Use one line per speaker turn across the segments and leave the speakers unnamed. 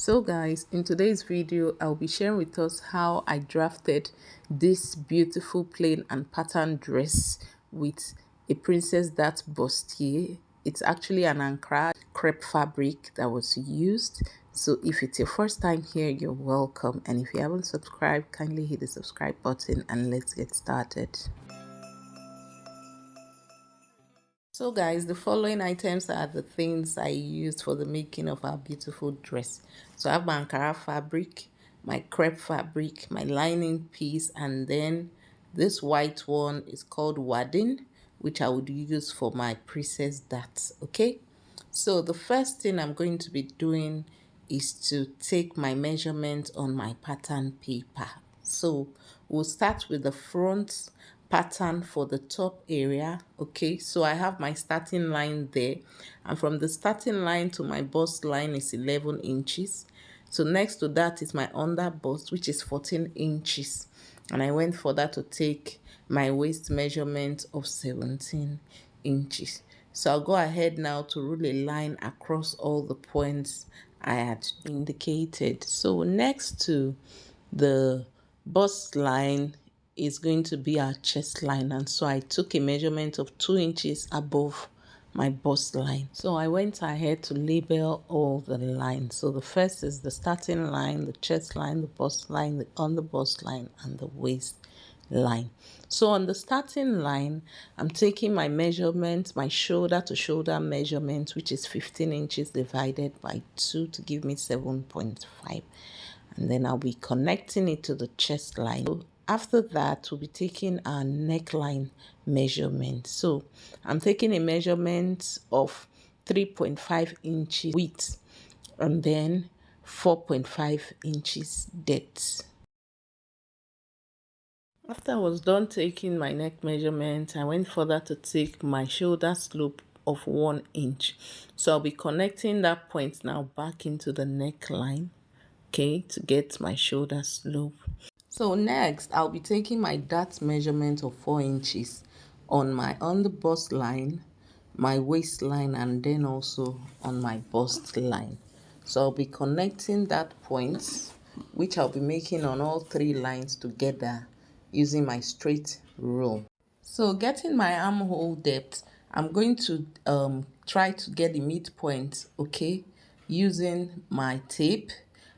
So guys, in today's video I'll be sharing with us how I drafted this beautiful plain and pattern dress with a princess dart bustier. It's actually an Ankara crepe fabric that was used. So if it's your first time here, you're welcome, and if you haven't subscribed, kindly hit the subscribe button and let's get started. So guys, the following items are the things I used for the making of our beautiful dress. So I have my Ankara fabric, my crepe fabric, my lining piece, and then this white one is called wadding, which I would use for my princess darts. Okay, so the first thing I'm going to be doing is to take my measurement on my pattern paper. So we'll start with the front pattern for the top area. Okay, so I have my starting line there, and from the starting line to my bust line is 11 inches. So next to that is my under bust, which is 14 inches, and I went for that to take my waist measurement of 17 inches. So I'll go ahead now to rule a line across all the points I had indicated. So next to the bust line is going to be our chest line, and so I took a measurement of 2 inches above my bust line. So I went ahead to label all the lines. So the first is the starting line, the chest line, the bust line, the under bust line, and the waist line. So on the starting line, I'm taking my measurement, my shoulder to shoulder measurement, which is 15 inches divided by 2 to give me 7.5. And then I'll be connecting it to the chest line. So after that, we'll be taking our neckline measurement. So I'm taking a measurement of 3.5 inches width and then 4.5 inches depth. After I was done taking my neck measurement, I went further to take my shoulder slope of 1 inch. So I'll be connecting that point now back into the neckline, okay, to get my shoulder slope. So next, I'll be taking my dart measurement of 4 inches on the bust line, my waistline, and then also on my bust line. So I'll be connecting that point, which I'll be making on all 3 lines together using my straight rule. So getting my armhole depth, I'm going to try to get the midpoint, okay, using my tape.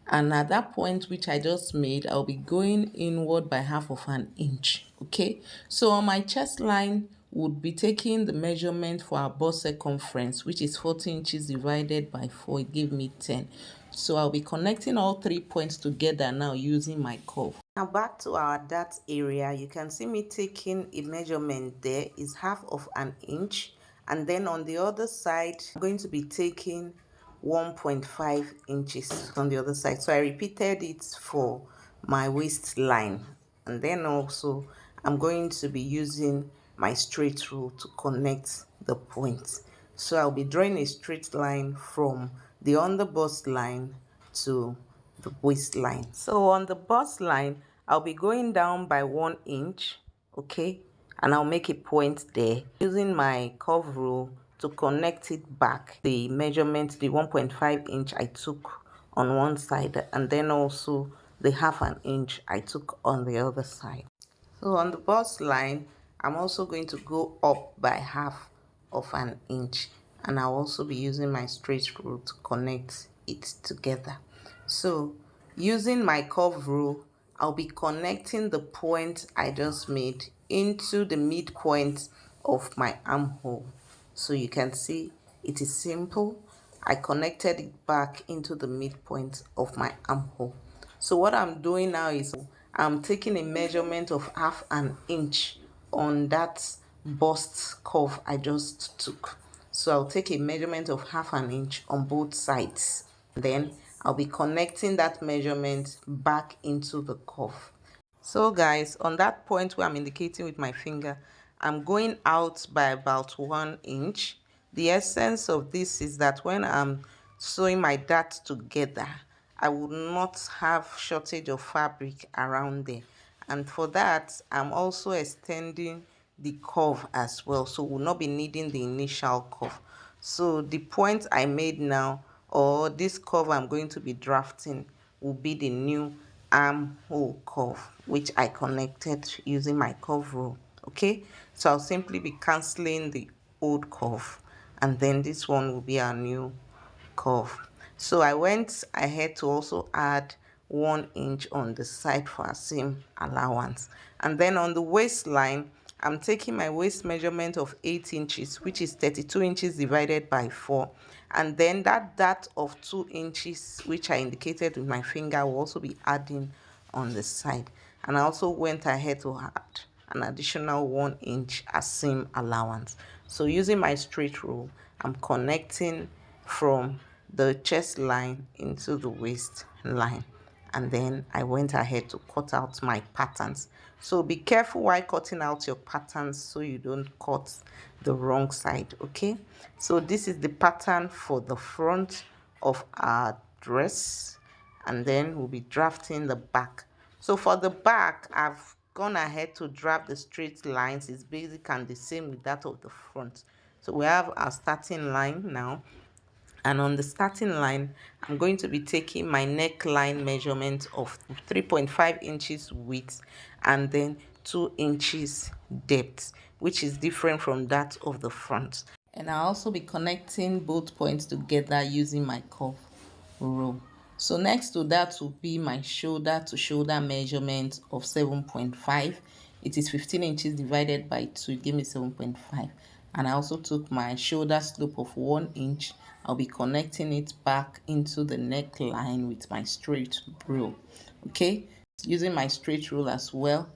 And at that point which I just made, I'll be going inward by half of an inch. Okay, so on my chest line would be taking the measurement for our bust circumference, which is 40 inches divided by 4. It gave me 10. So I'll be connecting all 3 points together now using my curve. Now back to our dart area, you can see me taking a measurement there is half of an inch, and then on the other side I'm going to be taking 1.5 inches on the other side. So I repeated it for my waistline, and then also I'm going to be using my straight rule to connect the points. So I'll be drawing a straight line from the under bust line to the waistline. So on the bust line, I'll be going down by 1 inch, okay, and I'll make a point there using my curve rule to connect it back. The measurement, the 1.5 inch I took on one side, and then also the half an inch I took on the other side. So on the bust line, I'm also going to go up by half of an inch, and I'll also be using my straight rule to connect it together. So using my curve rule, I'll be connecting the point I just made into the midpoint of my armhole. So you can see it is simple. I connected it back into the midpoint of my armhole. So what I'm doing now is I'm taking a measurement of half an inch on that bust curve I just took. So I'll take a measurement of half an inch on both sides. Then I'll be connecting that measurement back into the curve. So guys, on that point where I'm indicating with my finger, I'm going out by about 1 inch. The essence of this is that when I'm sewing my dart together, I will not have shortage of fabric around there. And for that, I'm also extending the curve as well, so we'll not be needing the initial curve. So the point I made now or this curve I'm going to be drafting will be the new armhole curve, which I connected using my curve rule. Okay, so I'll simply be cancelling the old curve, and then this one will be our new curve. So I went ahead to also add 1 inch on the side for our seam allowance, and then on the waistline I'm taking my waist measurement of 8 inches, which is 32 inches divided by 4, and then that dart of 2 inches which I indicated with my finger will also be adding on the side. And I also went ahead to add an additional 1 inch as seam allowance. So using my straight rule, I'm connecting from the chest line into the waist line, and then I went ahead to cut out my patterns. So be careful while cutting out your patterns so you don't cut the wrong side. Okay, so this is the pattern for the front of our dress, and then we'll be drafting the back. So for the back, I've gone ahead to draft the straight lines. It's basic and the same with that of the front. So we have our starting line now, and on the starting line I'm going to be taking my neckline measurement of 3.5 inches width and then 2 inches depth, which is different from that of the front. And I'll also be connecting both points together using my curve rule. So next to that will be my shoulder to shoulder measurement of 7.5. It is 15 inches divided by 2, give me 7.5. And I also took my shoulder slope of 1 inch. I'll be connecting it back into the neckline with my straight rule. Okay, using my straight rule as well,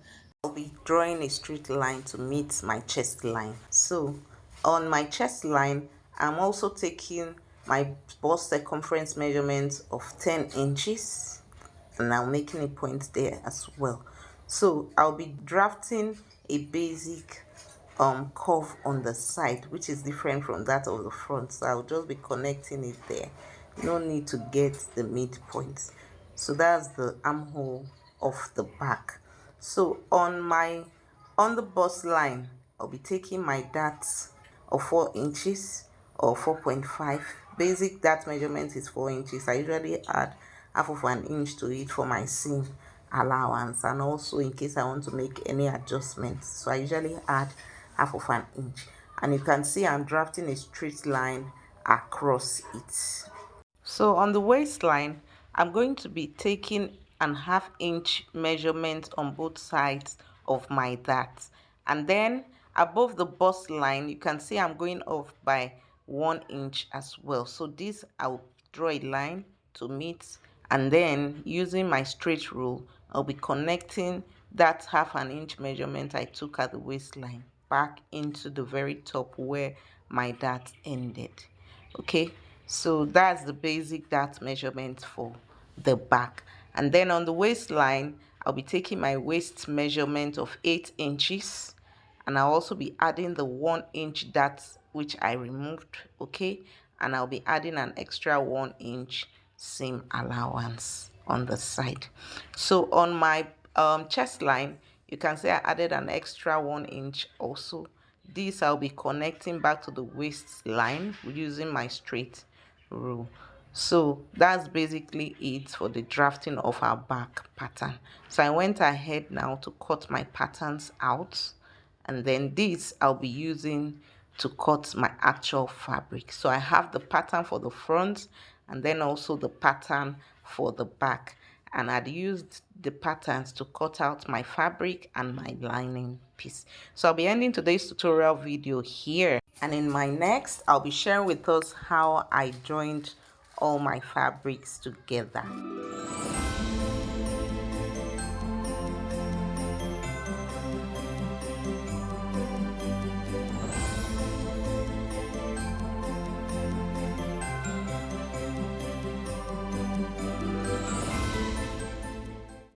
I'll be drawing a straight line to meet my chest line. So on my chest line, I'm also taking my bust circumference measurement of 10 inches, and I'm making a point there as well. So I'll be drafting a basic curve on the side, which is different from that of the front. So I'll just be connecting it there. No need to get the midpoint. So that's the armhole of the back. So on the bust line, I'll be taking my dart of 4 inches or 4.5. Basic dart measurement is 4 inches. I usually add half of an inch to it for my seam allowance, and also in case I want to make any adjustments. So I usually add half of an inch, and you can see I'm drafting a straight line across it. So on the waistline, I'm going to be taking an ½ inch measurement on both sides of my dart, and then above the bust line you can see I'm going off by 1 inch as well. So this I'll draw a line to meet, and then using my straight rule I'll be connecting that ½ inch measurement I took at the waistline back into the very top where my dart ended. Okay, so that's the basic dart measurement for the back. And then on the waistline, I'll be taking my waist measurement of 8 inches, and I'll also be adding the 1 inch dart which I removed. Okay, and I'll be adding an extra 1 inch seam allowance on the side. So on my chest line, you can see I added an extra 1 inch also. This I'll be connecting back to the waistline using my straight rule. So that's basically it for the drafting of our back pattern. So I went ahead now to cut my patterns out, and then this I'll be using to cut my actual fabric. So I have the pattern for the front and then also the pattern for the back, and I'd used the patterns to cut out my fabric and my lining piece. So I'll be ending today's tutorial video here, and in my next I'll be sharing with us how I joined all my fabrics together.